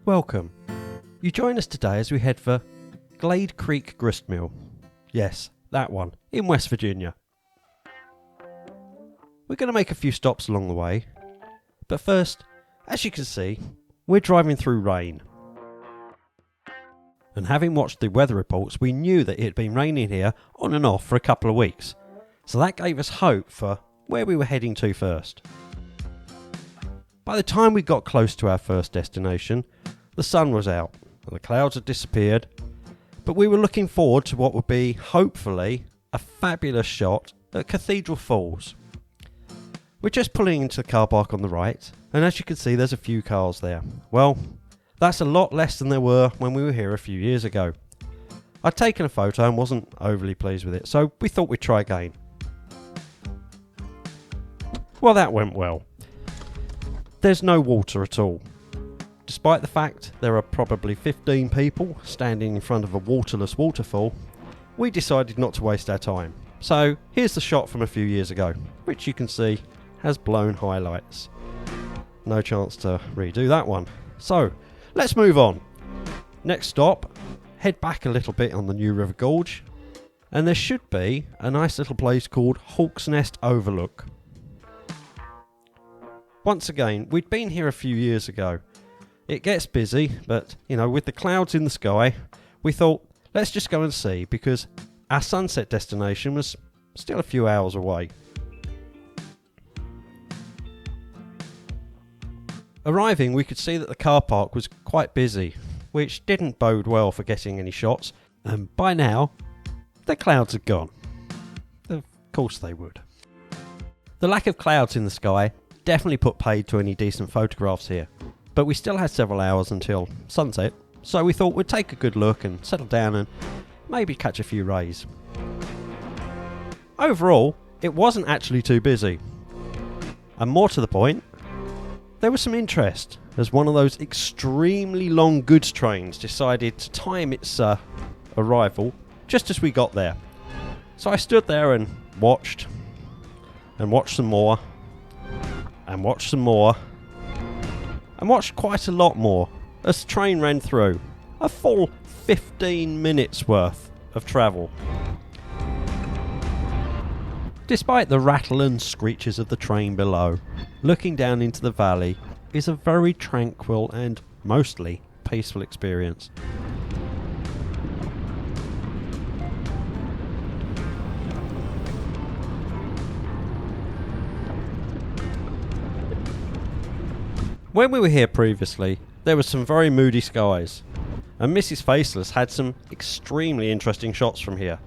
Welcome. You join us today as we head for Glade Creek Grist Mill. Yes, that one, in West Virginia. We're going to make a few stops along the way, but first, as you can see, we're driving through rain. And having watched the weather reports, we knew that it had been raining here on and off for a couple of weeks, so that gave us hope for where we were heading to first. By the time we got close to our first destination, the sun was out and the clouds had disappeared, but we were looking forward to what would be, hopefully, a fabulous shot at Cathedral Falls. We're just pulling into the car park on the right, and as you can see there's a few cars there. Well, that's a lot less than there were when we were here a few years ago. I'd taken a photo and wasn't overly pleased with it, so we thought we'd try again. Well, that went well. There's no water at all. Despite the fact there are probably 15 people standing in front of a waterless waterfall, we decided not to waste our time. So here's the shot from a few years ago, which you can see has blown highlights. No chance to redo that one. So let's move on. Next stop, head back a little bit on the new River Gorge, and there should be a nice little place called Hawk's Nest Overlook. Once again, we'd been here a few years ago. It gets busy, but, with the clouds in the sky, we thought, let's just go and see, because our sunset destination was still a few hours away. Arriving, we could see that the car park was quite busy, which didn't bode well for getting any shots, and by now, the clouds had gone. Of course they would. The lack of clouds in the sky definitely put paid to any decent photographs here. But we still had several hours until sunset, so we thought we'd take a good look and settle down and maybe catch a few rays. Overall, it wasn't actually too busy. And more to the point, there was some interest as one of those extremely long goods trains decided to time its arrival just as we got there. So I stood there and watched some more, and watched some more, and watched quite a lot more as the train ran through. A full 15 minutes worth of travel. Despite the rattle and screeches of the train below, looking down into the valley is a very tranquil and mostly peaceful experience. When we were here previously, there were some very moody skies, and MrsFaceless had some extremely interesting shots from here.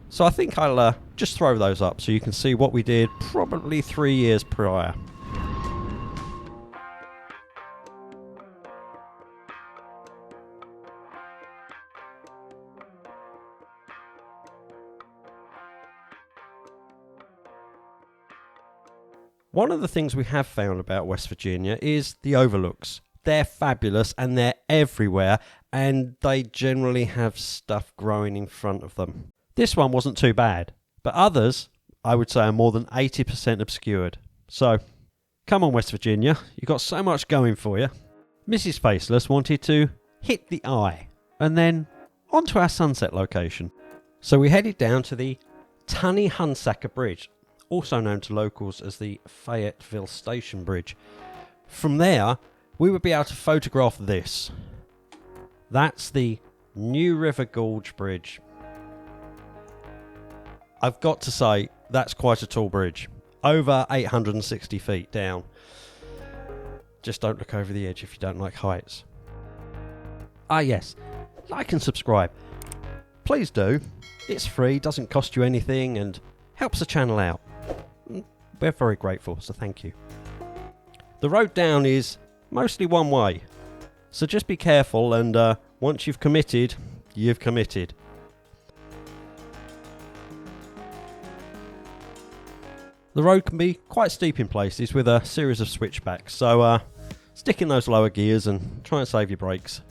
So I think I'll just throw those up so you can see what we did probably 3 years prior. One of the things we have found about West Virginia is the overlooks. They're fabulous and they're everywhere, and they generally have stuff growing in front of them. This one wasn't too bad, but others, I would say, are more than 80% obscured. So, come on West Virginia, you've got so much going for you. MrsFaceless wanted to hit the eye, and then onto our sunset location. So we headed down to the Tunny-Hunsaker Bridge, also known to locals as the Fayetteville Station Bridge. From there, we would be able to photograph this. That's the new River Gorge Bridge. I've got to say, that's quite a tall bridge. Over 860 feet down. Just don't look over the edge if you don't like heights. Ah yes, like and subscribe. Please do. It's free, doesn't cost you anything, and helps the channel out. We're very grateful, so thank you. The road down is mostly one way, so just be careful, and once you've committed, you've committed. The road can be quite steep in places with a series of switchbacks, so stick in those lower gears and try and save your brakes.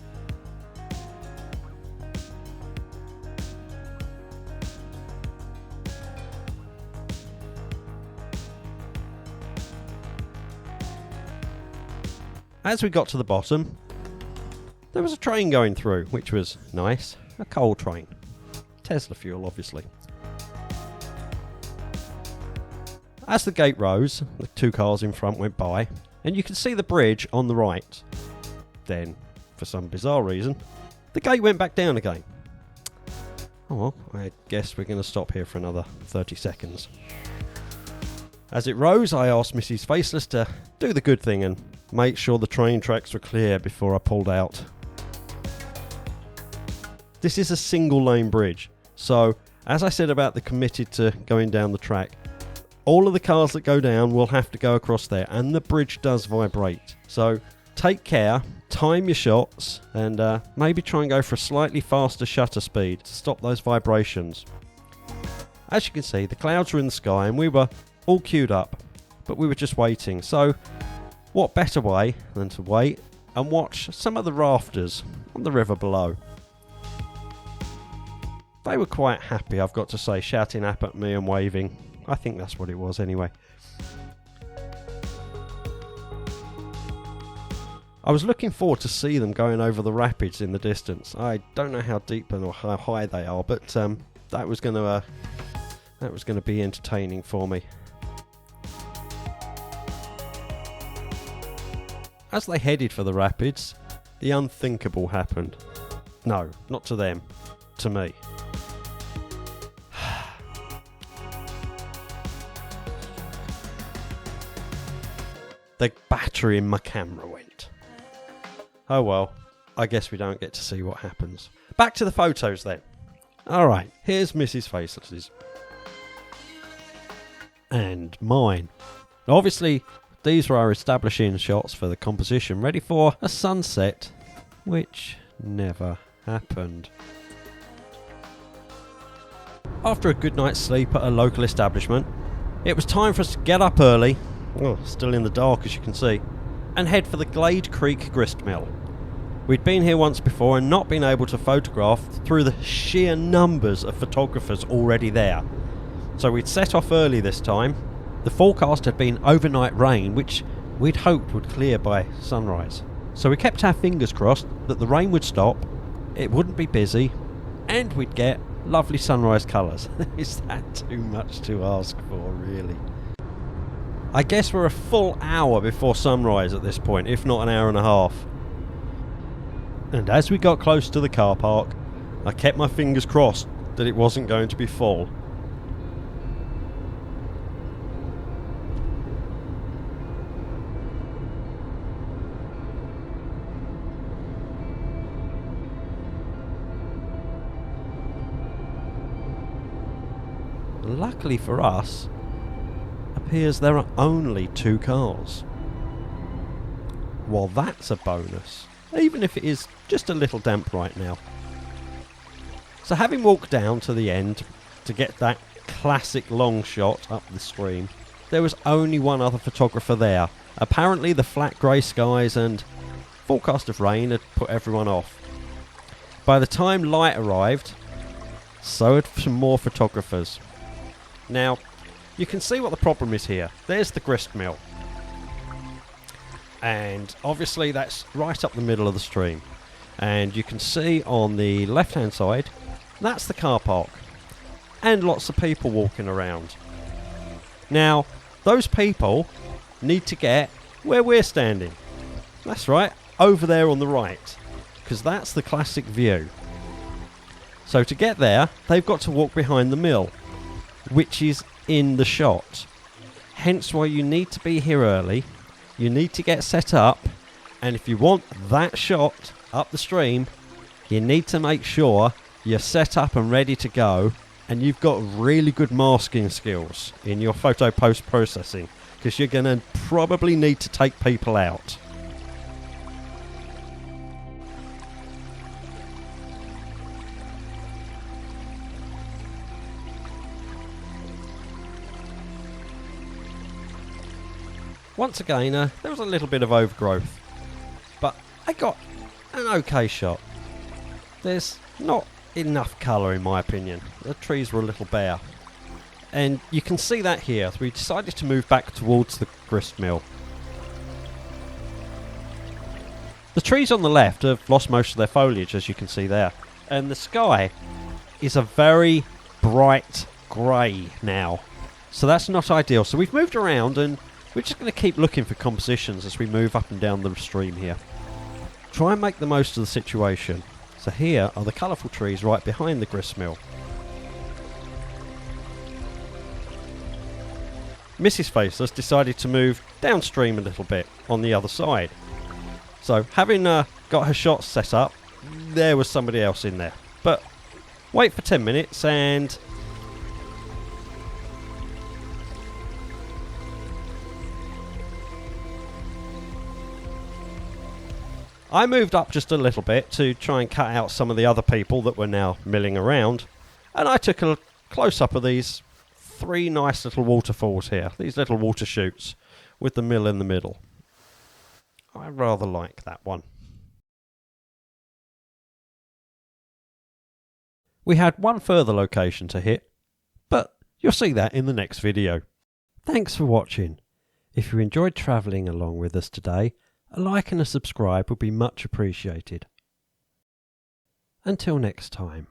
As we got to the bottom, there was a train going through, which was nice. A coal train. Tesla fuel, obviously. As the gate rose, the 2 cars in front went by, and you could see the bridge on the right. Then, for some bizarre reason, the gate went back down again. Oh well, I guess we're going to stop here for another 30 seconds. As it rose, I asked Mrs. Faceless to do the good thing and make sure the train tracks were clear before I pulled out. This is a single lane bridge, so as I said about the committed to going down the track, all of the cars that go down will have to go across there, and the bridge does vibrate. So take care, time your shots, and maybe try and go for a slightly faster shutter speed to stop those vibrations. As you can see, the clouds were in the sky and we were all queued up, but we were just waiting. So what better way than to wait and watch some of the rafters on the river below. They were quite happy, I've got to say, shouting up at me and waving. I think that's what it was anyway. I was looking forward to see them going over the rapids in the distance. I don't know how deep or how high they are, but that was going to be entertaining for me. As they headed for the rapids, the unthinkable happened. No, not to them, to me. The battery in my camera went. Oh well, I guess we don't get to see what happens. Back to the photos then. Alright, here's Mrs. Faceless's. And mine. Obviously, these were our establishing shots for the composition, ready for a sunset, which never happened. After a good night's sleep at a local establishment, it was time for us to get up early, well, still in the dark as you can see, and head for the Glade Creek Grist Mill. We'd been here once before and not been able to photograph through the sheer numbers of photographers already there. So we'd set off early this time. The forecast had been overnight rain, which we'd hoped would clear by sunrise. So we kept our fingers crossed that the rain would stop, it wouldn't be busy, and we'd get lovely sunrise colours. Is that too much to ask for, really? I guess we're a full hour before sunrise at this point, if not an hour and a half. And as we got close to the car park, I kept my fingers crossed that it wasn't going to be full. Luckily for us, appears there are only 2 cars. Well, that's a bonus, even if it is just a little damp right now. So having walked down to the end to get that classic long shot up the stream, there was only one other photographer there. Apparently the flat grey skies and forecast of rain had put everyone off. By the time light arrived, so had some more photographers. Now, you can see what the problem is here. There's the grist mill. And obviously that's right up the middle of the stream. And you can see on the left hand side, that's the car park. And lots of people walking around. Now, those people need to get where we're standing. That's right, over there on the right. Because that's the classic view. So to get there, they've got to walk behind the mill, which is in the shot. Hence why you need to be here early. You need to get set up, and if you want that shot up the stream, you need to make sure you're set up and ready to go, and you've got really good masking skills in your photo post processing, because you're going to probably need to take people out. Once again, there was a little bit of overgrowth, but I got an okay shot. There's not enough colour in my opinion. The trees were a little bare. And you can see that here. We decided to move back towards the grist mill. The trees on the left have lost most of their foliage, as you can see there, and the sky is a very bright grey now, so that's not ideal. So we've moved around and we're just going to keep looking for compositions as we move up and down the stream here. Try and make the most of the situation. So here are the colourful trees right behind the grist mill. MrsFaceless decided to move downstream a little bit on the other side. So having got her shots set up, there was somebody else in there. But wait for 10 minutes and I moved up just a little bit to try and cut out some of the other people that were now milling around, and I took a close-up of these 3 nice little waterfalls here, these little water chutes with the mill in the middle. I rather like that one. We had one further location to hit, but you'll see that in the next video. Thanks for watching. If you enjoyed travelling along with us today, a like and a subscribe would be much appreciated. Until next time.